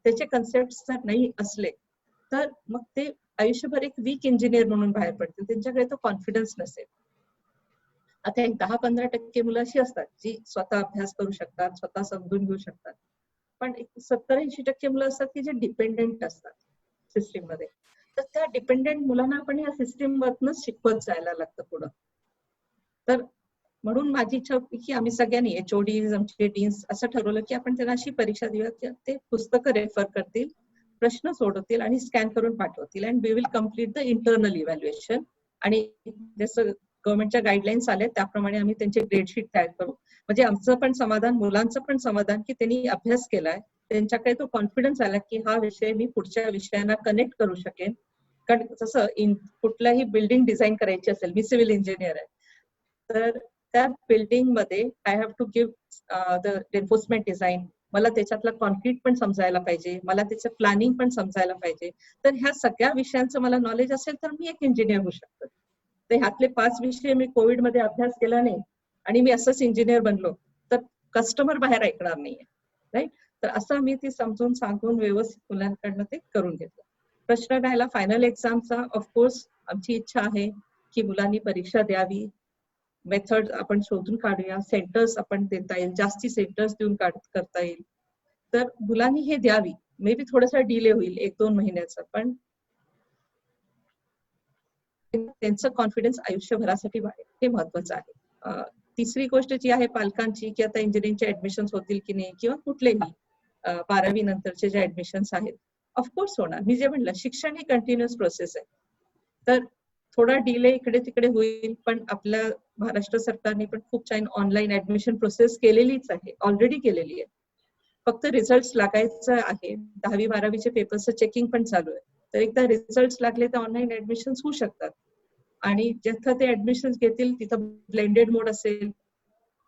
B: त्याचे कन्सेप्ट जर नाही असले तर मग ते आयुष्यभर एक वीक इंजिनियर म्हणून बाहेर पडतील, त्यांच्याकडे तो कॉन्फिडन्स नसेल. आता एक 10-15% मुलं अशी असतात जी स्वतः अभ्यास करू शकतात, स्वतः समजून घेऊ शकतात. पण 70-80% मुलं असतात की जे डिपेंडेंट असतात सिस्टीम मध्ये. तर त्या डिपेंडेंट मुलांना आपण या सिस्टीम मधनच शिकवत जायला लागतं पुढं. तर म्हणून माझी इच्छा होती की आम्ही सगळ्यांनी HODs, आमचे डीन्स असं ठरवलं की आपण त्यांना अशी परीक्षा देऊया की ते पुस्तकं रेफर करतील, प्रश्न सोडवतील आणि स्कॅन करून पाठवतील. And we will complete the internal evaluation. आणि जसं गव्हर्नमेंटच्या गाईडलाईन्स आल्या त्याप्रमाणे आम्ही त्यांचे ग्रेडशीट तयार करू. म्हणजे आमचं पण समाधान, मुलांचं पण समाधान की त्यांनी अभ्यास केलाय, त्यांच्याकडे तो कॉन्फिडन्स आला की हा विषय मी पुढच्या विषयांना कनेक्ट करू शकेन. कारण जसं कुठलाही बिल्डिंग डिझाईन करायची असेल, मी सिव्हिल इंजिनियर आहे, तर त्या बिल्डिंग मध्ये I have to give the enforcement design. मला त्याच्यातलं कॉन्क्रीट पण समजायला पाहिजे, मला त्याचं प्लॅनिंग पण समजायला पाहिजे. तर ह्या सगळ्या विषयांचं मला नॉलेज असेल तर मी एक इंजिनियर होऊ शकतो. तर ह्यातले 5 विषय मी कोविड मध्ये अभ्यास केला नाही आणि मी असंच इंजिनियर बनलो तर कस्टमर बाहेर ऐकणार नाहीये, राईट. तर असं मी ती समजून सांगून व्यवस्थित मुलांकडनं ते करून घेतलं. प्रश्न राहिला फायनल एक्झामचा. ऑफकोर्स आमची इच्छा आहे की मुलांनी परीक्षा द्यावी, मेथड आपण शोधून काढूया, सेंटर्स आपण देता येईल, जास्ती सेंटर्स देऊन करता येईल. तर मुलांनी हे द्यावी. मे बी थोडासा डिले होईल 1-2 महिन्याचा, पण त्यांचं कॉन्फिडन्स आयुष्यभरासाठी वाढेल, हे महत्वाचं आहे. तिसरी गोष्ट जी आहे पालकांची, की आता इंजिनिअरिंगचे ऍडमिशन्स होतील की नाही, किंवा कुठलेही 12वी नंतरचे जे ऍडमिशन्स आहेत, ऑफकोर्स होणार. मी जे म्हणलं, शिक्षण ही कंटिन्युअस प्रोसेस आहे. तर थोडा डिले इकडे तिकडे होईल, पण आपल्या महाराष्ट्र सरकारने पण खूप छान ऑनलाईन ऍडमिशन प्रोसेस केलेलीच आहे, ऑलरेडी केलेली आहे. फक्त रिझल्ट लागायचं आहे. 10वी-12वीचे पेपर्सचं चेकिंग पण चालू आहे. तर एकदा रिझल्ट लागले तर ऑनलाईन ऍडमिशन होऊ शकतात. आणि जिथं ते ऍडमिशन घेतील तिथं ब्लेंडेड मोड असेल,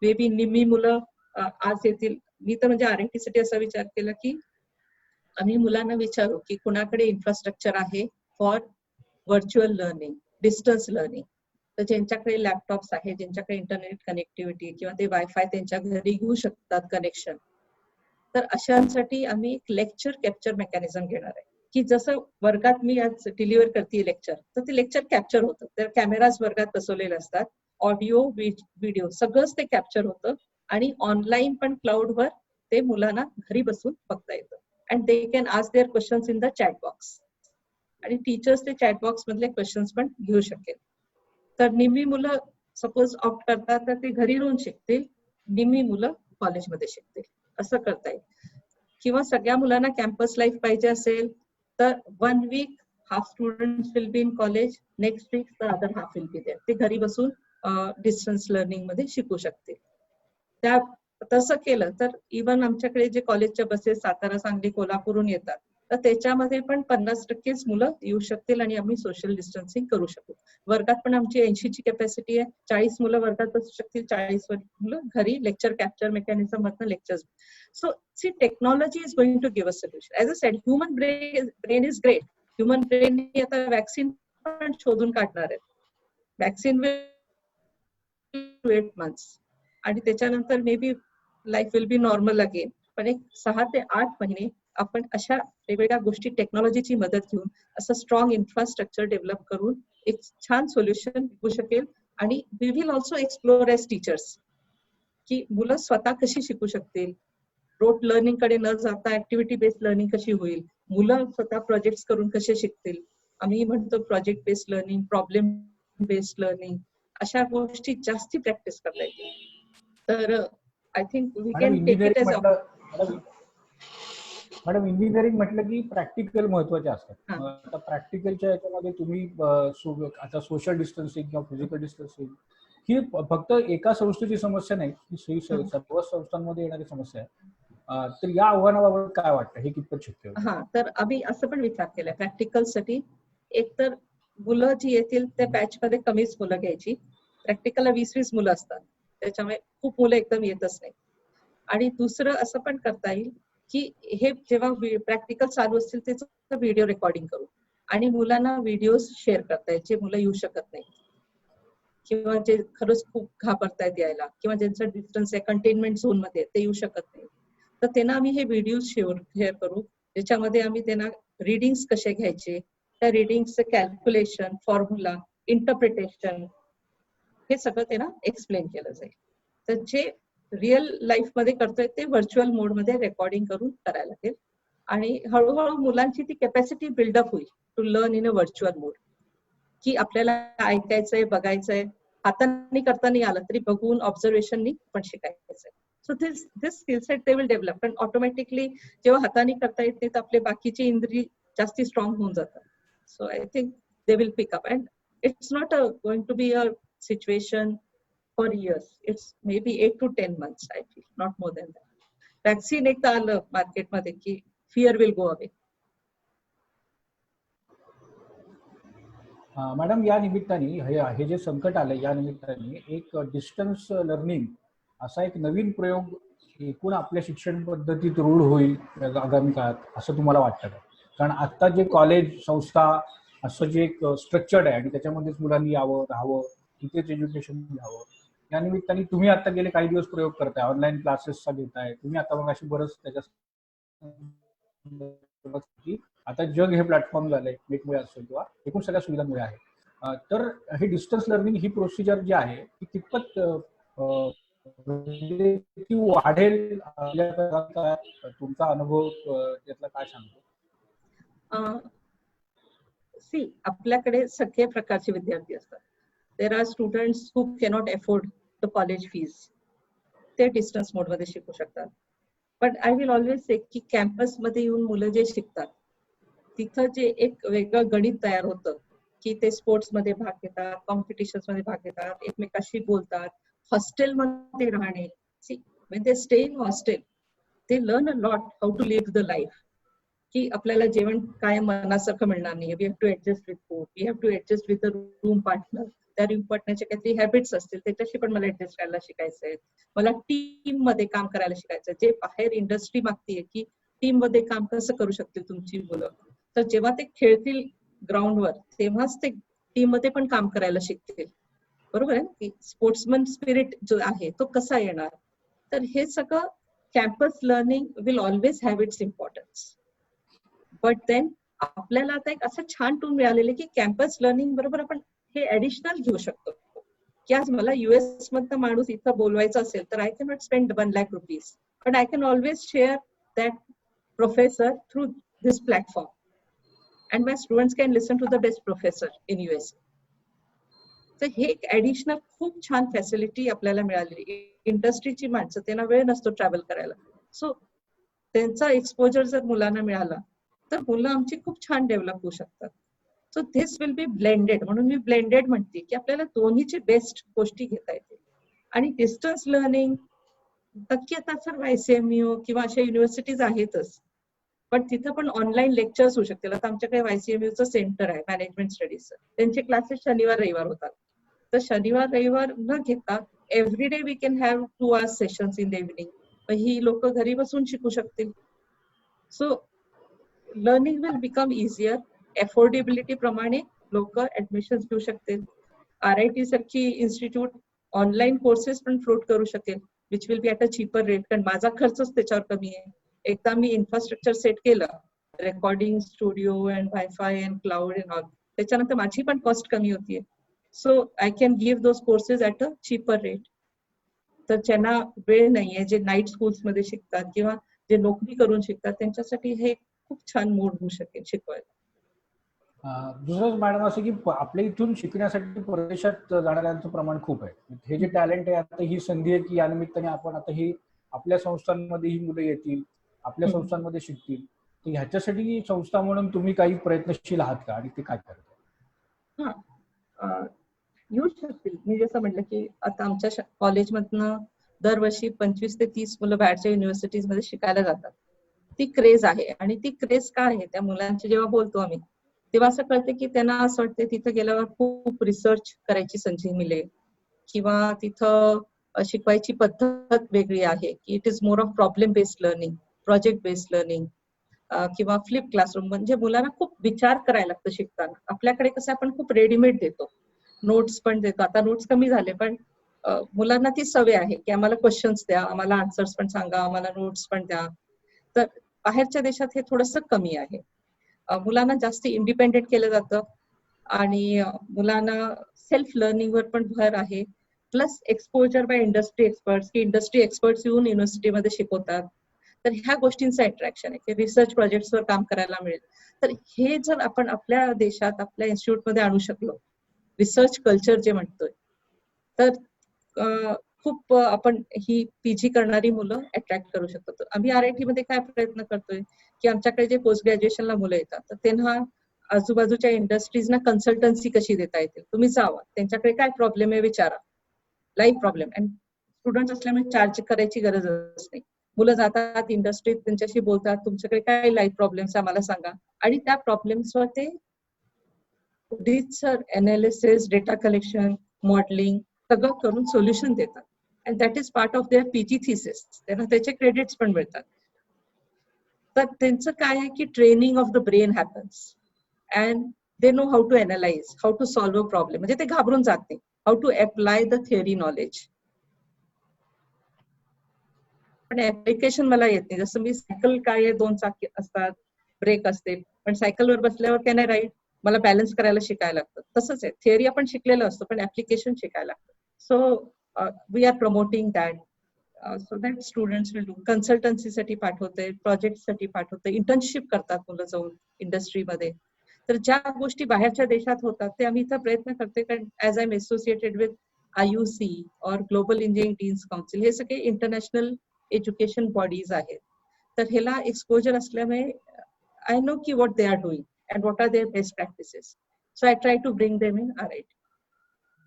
B: मे बी निम्मी मुलं आज येतील. मी तर म्हणजे RIT साठी असा विचार केला की आम्ही मुलांना विचारू की कुणाकडे इन्फ्रास्ट्रक्चर आहे for virtual learning, distance learning. तर ज्यांच्याकडे लॅपटॉप्स आहे, ज्यांच्याकडे इंटरनेट कनेक्टिव्हिटी किंवा ते वायफाय त्यांच्या घरी घेऊ शकतात कनेक्शन, तर अशांसाठी आम्ही एक लेक्चर कॅप्चर मेकॅनिझम घेणार आहे. की जसं वर्गात मी आज डिलिव्हर करते लेक्चर, तर ते लेक्चर कॅप्चर होतं. तर कॅमेराज वर्गात बसवलेले असतात, ऑडिओ व्हिडिओ सगळंच ते कॅप्चर होतं आणि ऑनलाईन पण क्लाउडवर ते मुलांना घरी बसून बघता येतं. And they can ask their questions in the chat box. आणि टीचर्स ते चॅट बॉक्स मधले क्वेश्चन्स पण घेऊ शकेल. तर निम्मी मुलं सपोज ऑप्ट करतात तर ते घरी राहून शिकतील, निम्मी मुलं कॉलेजमध्ये शिकतील, असं करता येईल. किंवा सगळ्या मुलांना कॅम्पस लाईफ पाहिजे असेल तर 1 week half students will be in college, next week the other half will be there. ते घरी बसून डिस्टन्स लर्निंग मध्ये शिकू शकतील. त्या तसं केलं तर इव्हन आमच्याकडे जे कॉलेजच्या बसेस सातारा, सांगली, कोल्हापूरहून येतात, तर त्याच्यामध्ये पण 50%च मुलं येऊ शकतील आणि आम्ही सोशल डिस्टन्सिंग करू शकू. वर्गात पण आमची 80ची कॅपॅसिटी आहे. 40 मुलं वर्गात बसू शकतील, 40 मुलं घरी लेक्चर कॅप्चर मेकॅनिझम मधनं lectures. So see, technology is going to give a solution. As I said, human brain is great. Human brain आता वॅक्सिन पण शोधून काढणार आहे. वॅक्सिन विल 8 months आणि त्याच्यानंतर may be life will be normal again. पण एक 6 ते 8 महिने आपण अशा वेगवेगळ्या गोष्टी टेक्नॉलॉजीची मदत घेऊन असं स्ट्रॉंग इन्फ्रास्ट्रक्चर डेव्हलप करून एक छान सोल्युशन होऊ शकेल. आणि we will also explore as teachers की मुलं स्वतः कशी शिकू शकतील, रोट लर्निंग कडे न जाता ऍक्टिव्हिटी बेस्ड लर्निंग कशी होईल, मुलं स्वतः प्रोजेक्ट करून कसे शिकतील. आम्ही म्हणतो project based learning, problem based learning, अशा गोष्टी जास्ती प्रॅक्टिस करता येतील. तर I think we can take it as
C: madam engineering म्हटलं की प्रॅक्टिकल महत्वाचे असतात. आता प्रॅक्टिकलच्या याच्यामध्ये तुम्ही आता सोशल डिस्टन्सिंग किंवा फिजिकल डिस्टन्सिंग ही फक्त एका संस्थेची समस्या नाही, ही सर्व संस्थांमध्ये येणारी समस्या आहे. तर या आव्हानाबाबत काय वाटतं, हे कितपत शक्य आहे?
B: हा, तर आम्ही असं पण विचार केलाय प्रॅक्टिकलसाठी. एक तर मुलं जी येतील त्या बॅच मध्ये कमीच मुलं घ्यायची. प्रॅक्टिकलला 20-20 मुलं असतात, त्याच्यामुळे खूप मुलं एकदम येतच नाही. आणि दुसरं असं पण करता येईल की हे जेव्हा प्रॅक्टिकल चालू असतील त्याचं व्हिडिओ रेकॉर्डिंग करू आणि मुलांना व्हिडिओ शेअर करता येईल जे मुलं येऊ शकत नाही किंवा जे खरंच खूप घाबरतायत यायला किंवा ज्यांचं डिस्टन्स आहे कंटेनमेंट झोन मध्ये ते येऊ शकत नाही. तर त्यांना आम्ही हे व्हिडिओ शेअर करू, ज्याच्यामध्ये आम्ही त्यांना रिडिंग्स कसे घ्यायचे, त्या रिडिंगचं कॅल्क्युलेशन, फॉर्म्युला, इंटरप्रिटेशन, हे सगळं त्यांना एक्सप्लेन केलं जाईल. तर जे रिअल लाईफ मध्ये करतोय ते व्हर्च्युअल मोड मध्ये रेकॉर्डिंग करून करायला लागेल आणि हळूहळू मुलांची ती कॅपॅसिटी बिल्डअप होईल to learn in a virtual mode, की आपल्याला ऐकायचंय, बघायचंय, हातांनी करता नाही आलं तरी बघून ऑब्झर्वेशननी पण शिकायचंय. So this skill set they will develop. पण ऑटोमॅटिकली जेव्हा हातांनी करता येत नाही तर आपले बाकीचे इंद्रिय जास्ती स्ट्रॉंग होऊन जातात. So I think they will pick up and it's not going to be a situation for years. It's maybe 8 to 10 months, I feel, not more than that. Vaccine एकदा आलं मार्केटमध्ये की fear will go away.
C: Madam, या निमित्ताने हे जे संकट आलं, या निमित्ताने एक डिस्टन्स लर्निंग असा एक नवीन प्रयोग एकूण आपल्या शिक्षण पद्धतीत रूढ होईल आगामी काळात, असं तुम्हाला वाटतं का? कारण आता जे कॉलेज संस्था असं जे एक स्ट्रक्चर्ड आहे आणि त्याच्यामध्येच मुलांनी यावं, राहावं, तिथेच एज्युकेशन घ्यावं, या निमित्ताने तुम्ही आता गेले काही दिवस प्रयोग करताय, ऑनलाईन क्लासेसचा घेताय तुम्ही. आता मग अशी बरंच त्याच्या आता जग हे प्लॅटफॉर्म झालंय, नेटमुळे असेल किंवा एकूण सगळ्या सुविधांमुळे आहे. तर हे डिस्टन्स लर्निंग ही प्रोसिजर जी आहे ती कितपत वाढेल, तुमचा अनुभव त्यातला काय सांगतो?
B: सी, आपल्याकडे सगळे प्रकारचे विद्यार्थी असतात. There are students who cannot afford the college fees, ते डिस्टन्स मोड मध्ये शिकू शकतात. But I will always say की कॅम्पस मध्ये येऊन मुलं जे शिकतात तिथं जे एक वेगळं गणित तयार होतं की ते स्पोर्ट्स मध्ये भाग घेतात, कॉम्पिटिशन्स मध्ये भाग घेतात, एकमेकाशी बोलतात, हॉस्टेलमध्ये राहणे. See, when they stay in hostel, they learn a lot how to live the life. की आपल्याला जेवण काय मनासारखं मिळणार नाही, we have to adjust with food, we have to adjust with the room partner. त्या रूम पार्टनरचे काहीतरी हॅबिट्स असतील त्याच्याशी पण मला ऍडजस्ट करायला शिकायचंय. मला टीम मध्ये काम करायला शिकायचं. जे बाहेर इंडस्ट्री मागतीये की टीम मध्ये काम कसं करू शकतील तुमची मुलं, तर जेव्हा ते खेळतील ग्राउंडवर तेव्हाच ते टीम मध्ये पण काम करायला शिकतील. बरोबर आहे की स्पोर्ट्समन स्पिरिट जो आहे तो कसा येणार. तर हे सगळं campus learning will always have its importance. But then आपल्याला आता एक असं छान टूल मिळालेलं की कॅम्पस लर्निंग बरोबर आपण हे ऍडिशनल घेऊ शकतो. की आज मला US मधनं माणूस इथं बोलवायचा असेल तर I can not spend 1 lakh rupees, but I can always share that professor through this platform and my students can listen to the best professor in US. तर हे एक ऍडिशनल खूप छान फॅसिलिटी आपल्याला मिळालेली. इंडस्ट्रीची माणसं त्यांना वेळ नसतो ट्रॅव्हल करायला, सो त्यांचा एक्सपोजर जर मुलांना मिळाला तर मुलं आमची खूप छान डेव्हलप होऊ शकतात. So this will be blended, म्हणून मी ब्लेंडेड म्हणते की आपल्याला दोन्हीचे बेस्ट गोष्टी घेता येतील. आणि डिस्टन्स लर्निंग नक्की आता सर्व ICMU किंवा अशा युनिव्हर्सिटीज आहेतच, पण तिथं पण ऑनलाईन लेक्चर्स होऊ शकतील. आता आमच्याकडे ICMUचं सेंटर आहे मॅनेजमेंट स्टडीजचं, त्यांचे क्लासेस शनिवार रविवार होतात. तर शनिवार रविवार न घेता every day we can have 2 hours sessions in the evening. ही लोक घरी बसून शिकू शकतील. So learning will become easier. Affordability प्रमाणे लोक ऍडमिशन घेऊ शकतील. RIT सारखी इन्स्टिट्यूट ऑनलाईन कोर्सेस पण फ्लोट करू शकेल, which will be at a cheaper rate, कारण माझा खर्चच त्याच्यावर कमी आहे. एकदा मी इन्फ्रास्ट्रक्चर सेट केलं, recording studio and wifi and cloud and all, त्याच्यानंतर माझी पण कॉस्ट कमी होतीये. So I can give those courses at a cheaper rate. तर ज्यांना वेळ नाहीये, जे नाईट स्कूल्समध्ये शिकतात किंवा जे नोकरी करून शिकतात, त्यांच्यासाठी हे खूप छान मोड होऊ शकेल शिकवायला.
C: दुसरंच मॅडम असं की आपल्या इथून शिकण्यासाठी परदेशात जाणाऱ्यांचं प्रमाण खूप आहे. हे जे टॅलेंट आहे, आता ही संधी आहे की या निमित्ताने आपण आता ही आपल्या संस्थांमध्ये ही मुलं येतील, आपल्या संस्थांमध्ये शिकतील. तर ह्याच्यासाठी संस्था म्हणून तुम्ही काही प्रयत्नशील आहात का आणि ते काय करता?
B: येऊ शकतील. मी जसं म्हटलं की आता आमच्या कॉलेजमधनं दरवर्षी 25 ते 30 मुलं बाहेरच्या युनिव्हर्सिटीज मध्ये शिकायला जातात. ती क्रेज आहे आणि ती क्रेज काय आहे, त्या मुलांची जेव्हा बोलतो आम्ही तेव्हा असं कळतं की त्यांना असं वाटतं तिथं गेल्यावर खूप रिसर्च करायची संधी मिळेल किंवा तिथं शिकवायची पद्धत वेगळी आहे की it is more of problem based learning, project based learning किंवा फ्लिप क्लासरूम. म्हणजे मुलांना खूप विचार करायला लागतं शिकताना. आपल्याकडे कसं आपण खूप रेडीमेड देतो, नोट्स पण देतो. आता नोट्स कमी झाले, पण मुलांना ती सवय आहे की आम्हाला क्वेश्चन्स द्या, आम्हाला आन्सर्स पण सांगा, आम्हाला नोट्स पण द्या. तर बाहेरच्या देशात हे थोडंसं कमी आहे. मुलांना जास्त इंडिपेंडेंट केलं जातं आणि मुलांना सेल्फ लर्निंग वर पण भर आहे. Plus exposure by industry experts, की इंडस्ट्री एक्सपर्ट्स येऊन युनिव्हर्सिटीमध्ये शिकवतात. तर ह्या गोष्टींचं अट्रॅक्शन आहे की रिसर्च प्रोजेक्ट्सवर काम करायला मिळेल. तर हे जर आपण आपल्या देशात आपल्या इन्स्टिट्यूटमध्ये आणू शकलो, रिसर्च कल्चर जे म्हणतोय, तर खूप आपण ही पीजी करणारी मुलं अट्रॅक्ट करू शकतो. आम्ही RIT मध्ये काय प्रयत्न करतोय की आमच्याकडे जे पोस्ट ग्रॅज्युएशनला मुलं येतात तर त्यांना आजूबाजूच्या इंडस्ट्रीजना कन्सल्टन्सी कशी देता येतील. तुम्ही जावा, त्यांच्याकडे काय प्रॉब्लेम आहे विचारा, लाईव्ह प्रॉब्लेम. अँड स्टुडंट असल्यामुळे चार्ज करायची गरजच नाही. मुलं जातात इंडस्ट्रीत, त्यांच्याशी बोलतात, तुमच्याकडे काय लाईव्ह प्रॉब्लेम्स आम्हाला सांगा, आणि त्या प्रॉब्लेम्सवर ते sir analysis, data collection, modelling सगळं करून सोल्युशन देतात. And that is part of their PG thesis. त्यांना त्याचे क्रेडिट्स पण मिळतात. तर त्यांचं काय आहे की training of the brain happens and they know how to analyse, how to solve a problem. म्हणजे ते घाबरून जात नाही. How to apply the theory knowledge. पण ऍप्लिकेशन मला येत नाही. जसं मी सायकल काय आहे, 2 चाकी असतात, ब्रेक असते, पण सायकलवर बसल्यावर कॅन आय राईड, मला बॅलन्स करायला शिकायला लागतं. तसंच आहे, थिअरी आपण शिकलेलं असतं पण ऍप्लिकेशन शिकायला लागतं. So we are promoting that. So that students will do. कन्सल्टन्सीसाठी पाठवते, प्रोजेक्टसाठी पाठवते, इंटर्नशिप करतात मुलं जाऊन इंडस्ट्रीमध्ये. तर ज्या गोष्टी बाहेरच्या देशात होतात ते आम्ही इथं प्रयत्न करते. कारण as I am associated with IUC और ग्लोबल इंजिनिअरिंग डीन्स काउन्सिल, हे सगळे इंटरनॅशनल एज्युकेशन बॉडीज आहेत. तर ह्याला एक्सपोजर असल्यामुळे आय नो की what they are doing and what are their best practices. So I try to bring them in RIT.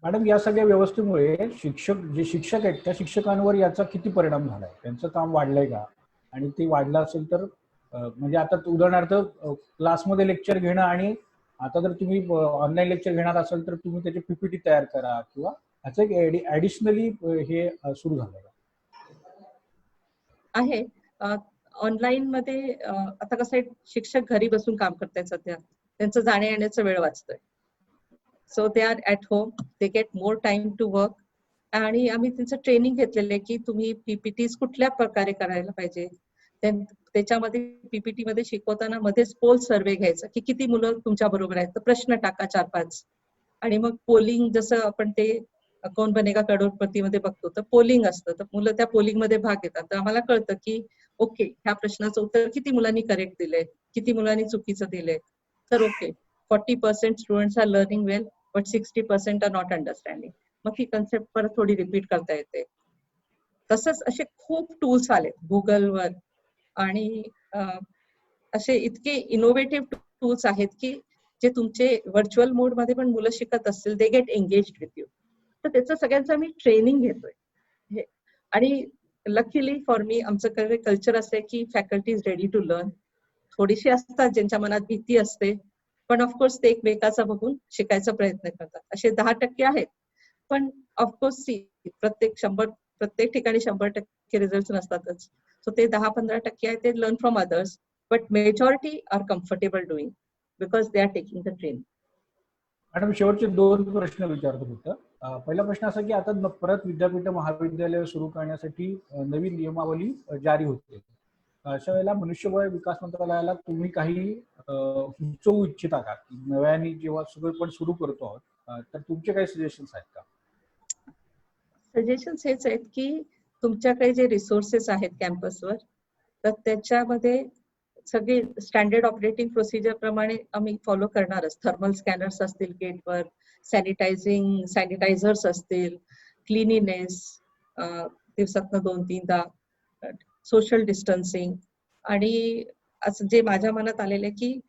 C: Madam, या सगळ्या व्यवस्थेमुळे शिक्षक आहेत त्या शिक्षकांवर याचा किती परिणाम झालाय? त्यांचं काम वाढलंय का? आणि ते वाढलं असेल तर म्हणजे आता उदाहरणार्थ क्लासमध्ये लेक्चर घेणं आणि आता जर तुम्ही ऑनलाईन लेक्चर घेणार असाल तर तुम्ही त्याची PPT तयार करा किंवा ह्याचं एक ऍडिशनली हे सुरू झालंय
B: आहे. ऑनलाईन मध्ये आता कसं आहे, शिक्षक घरी बसून काम करतायत सध्या, त्यांचं जाण्या येण्याचा वेळ वाचतोय. So they are at home, they get more time to work. आणि आम्ही त्यांचं ट्रेनिंग घेतलेलं आहे की तुम्ही PPTs कुठल्या प्रकारे करायला पाहिजे. त्याच्यामध्ये PPT मध्ये शिकवताना मध्येच पोल सर्वे घ्यायचा की किती मुलं तुमच्या बरोबर आहेत, तर प्रश्न टाका 4-5. आणि मग पोलिंग, जसं आपण ते कौन बनेगा करोडपती मध्ये बघतो, तर पोलिंग असतं, तर मुलं त्या पोलिंग मध्ये भाग घेतात. तर आम्हाला कळतं की ओके, ह्या प्रश्नाचं उत्तर किती मुलांनी करेक्ट दिलंय, किती मुलांनी चुकीचं दिलंय. तर okay, 40% students are learning well but 60% are not understanding. मग ही कन्सेप्ट परत थोडी रिपीट करता येते. तसंच असे खूप टूल्स आले गुगलवर, आणि असे इतके इनोव्हेटिव्ह टूल्स आहेत की जे तुमचे व्हर्च्युअल मोड मध्ये पण मुलं शिकत असतील, they get engaged with you. तर त्याचं सगळ्यांचं आम्ही ट्रेनिंग घेतोय. आणि लकीली फॉर मी आमचं कल्चर असं आहे की faculty is ready to learn. थोडीशी असतात ज्यांच्या मनात भीती असते, पण ऑफकोर्स ते एकमेकाचा बघून शिकायचा प्रयत्न करतात. असे 10% आहेत. पण ऑफकोर्स प्रत्येक ठिकाणी 100% रिझल्ट नसतातच. सो ते 10-15% आहेत, ते learn from others, but majority are comfortable doing because they are taking the training.
C: Madam, शेवटचे 2 प्रश्न विचारतो फक्त. पहिला प्रश्न असा की आता परत विद्यापीठ महाविद्यालय सुरू करण्यासाठी नवीन नियमावली जारी होते. अशा वेळेला मनुष्यबळ विकास मंत्रालयाला तुम्ही काही सुचवू इच्छिता का? नव्याने जेव्हा सगळं पण सुरू करतो आहोत तर तुमचे काही सजेशन्स आहेत का?
B: सजेशन्स हेच आहेत की तुमच्याकडे जे रिसोर्सेस आहेत कॅम्पसवर, तर त्याच्यामध्ये सगळे स्टँडर्ड ऑपरेटिंग प्रोसिजर प्रमाणे आम्ही फॉलो करणारच. थर्मल स्कॅनर्स असतील गेटवर, सॅनिटायझर्स असतील, क्लिनिनेस दिवसातनं 2-3दा, सोशल डिस्टन्सिंग, आणि असं जे माझ्या मनात आलेलं की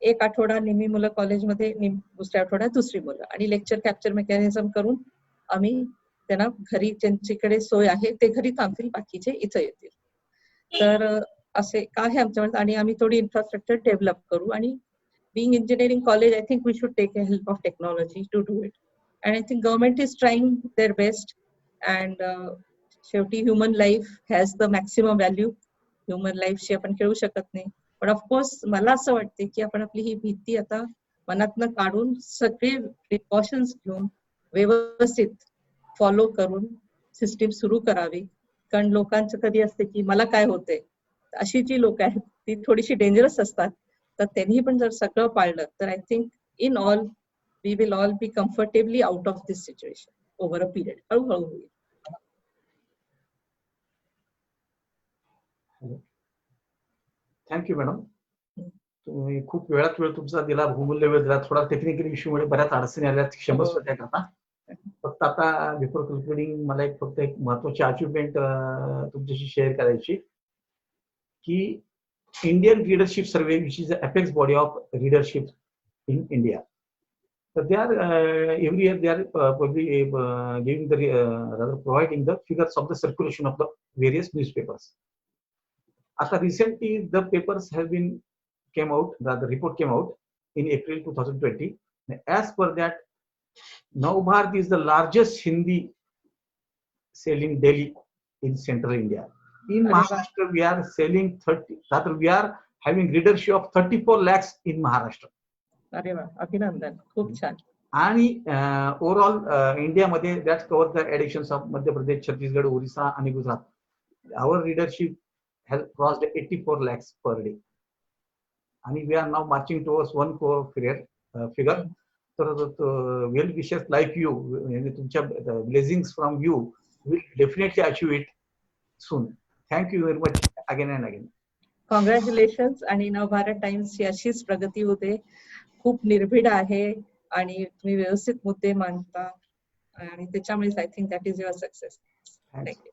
B: एक आठवडा नेहमी मुलं कॉलेजमध्ये, दुसऱ्या आठवड्यात दुसरी मुलं, आणि लेक्चर कॅप्चर मेकॅनिझम करून आम्ही त्यांना घरी, ज्यांच्याकडे सोय आहे ते घरी थांबतील, बाकीचे इथं येतील. तर असे काय आहे आमच्यामध्ये, आणि आम्ही थोडी इन्फ्रास्ट्रक्चर डेव्हलप करू. आणि being engineering college, I think we should take a help of technology to do it. And I think government is trying their best. And शेवटी human life has the maximum value. Human life शी आपण खेळू शकत नाही. पण of course मला असं वाटते की आपण आपली ही भीती आता मनातनं काढून सगळे प्रिकॉशन्स घेऊन व्यवस्थित फॉलो करून सिस्टीम सुरू करावी. कारण लोकांचं कधी असते की मला काय होतंय, अशी जी लोक आहेत ती थोडीशी डेंजरस असतात. तर त्यांनी पण जर सगळं पाळलं तर I think in all we will all be comfortably out of this situation over a period. हळूहळू होईल.
A: Thank you madam. तुम्ही खूप वेळात वेळ तुमचा दिला, बहुमूल्य वेळ दिला. थोडा टेक्निकल इश्यू मुळे बऱ्याच अडचणी आल्या, क्षमस्व त्याकरता. फक्त आता बिफोर कन्क्लुडिंग मला फक्त एक महत्वाची अचिव्हमेंट तुमच्याशी शेअर करायची की Indian leadership survey, which is apex body of leadership in India. तर they are every year they are probably giving the rather providing the figures of the circulation of the various newspapers. After recently the papers have been came out, the report came out in April 2020. As per that, Navbharat is the largest Hindi selling daily in central India. In Maharashtra, we are selling 30, rather we are having readership of 34 lakhs in Maharashtra.
B: अरे वा, अभिनंदन, खूप छान.
A: आणि overall इंडियामध्ये that cover the editions of Madhya Pradesh, Chhattisgarh, Orissa आणि Gujarat. Our readership has crossed 84 lakhs per day. आणि we are now marching towards 1 crore figure. तर वेल विशेस लाईक यू, तुमच्या blessings from you will definitely achieve it soon. Thank you very much again and again.
B: Congratulations. आणि नवभारत टाइम्सची अशीच प्रगती होते. खूप निर्भीड आहे आणि तुम्ही व्यवस्थित मुद्दे मांडता, आणि त्याच्यामुळेच I think that is your success. Thank you.